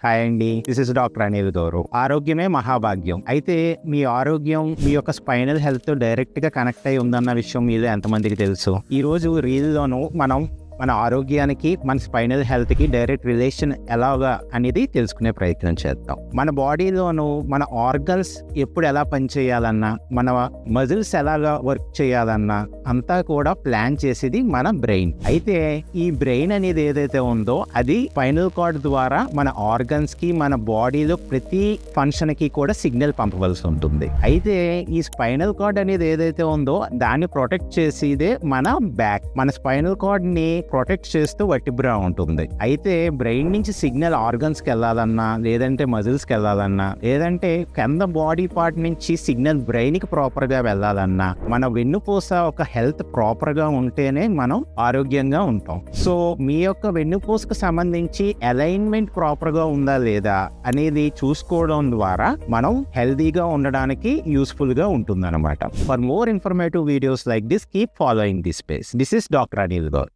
Hi అండి, this is doctor Anil Gaurav. ఆరోగ్యమే మహాభాగ్యం. అయితే మీ ఆరోగ్యం మీ యొక్క స్పైనల్ హెల్త్ డైరెక్ట్ గా కనెక్ట్ అయి ఉందన్న విషయం మీద ఎంతమందికి తెలుసు? ఈ రోజు రీల్లోనూ మనం మన ఆరోగ్యానికి మన స్పైనల్ హెల్త్ కి డైరెక్ట్ రిలేషన్ ఎలాగా అనేది తెలుసుకునే ప్రయత్నం చేద్దాం. మన బాడీలోను మన ఆర్గన్స్ ఎప్పుడు ఎలా పనిచేయాలన్నా, మన మజిల్స్ ఎలాగా వర్క్ చేయాలన్నా అంతా కూడా ప్లాన్ చేసేది మన బ్రెయిన్. అయితే ఈ బ్రెయిన్ అనేది ఏదైతే ఉందో అది స్పైనల్ కార్డ్ ద్వారా మన ఆర్గన్స్ కి మన బాడీలో ప్రతి ఫంక్షన్ కి కూడా సిగ్నల్ పంపవలసి ఉంటుంది. అయితే ఈ స్పైనల్ కార్డ్ అనేది ఏదైతే ఉందో దాన్ని ప్రొటెక్ట్ చేసేదే మన బ్యాక్. మన స్పైనల్ కార్డ్ ని ప్రొటెక్ట్ చేస్తూ వర్టిబ్రా ఉంటుంది. అయితే బ్రెయిన్ నుంచి సిగ్నల్ ఆర్గన్స్ కి వెళ్ళాలన్నా, లేదంటే మజిల్స్ కి వెళ్ళాలన్నా, లేదంటే కింద బాడీ పార్ట్ నుంచి సిగ్నల్ బ్రెయిన్ కి ప్రాపర్ గా వెళ్ళాలన్నా మన వెన్నుపూస ఒక హెల్త్ ప్రాపర్ గా ఉంటేనే మనం ఆరోగ్యంగా ఉంటాం. సో మీ యొక్క వెన్నుపూసకు సంబంధించి అలైన్మెంట్ ప్రాపర్ గా ఉందా లేదా అనేది చూసుకోవడం ద్వారా మనం హెల్దీగా ఉండడానికి యూస్ఫుల్ గా ఉంటుంది అనమాట. For more informative videos like this, keep following this page. This is doctor Anil Gaur.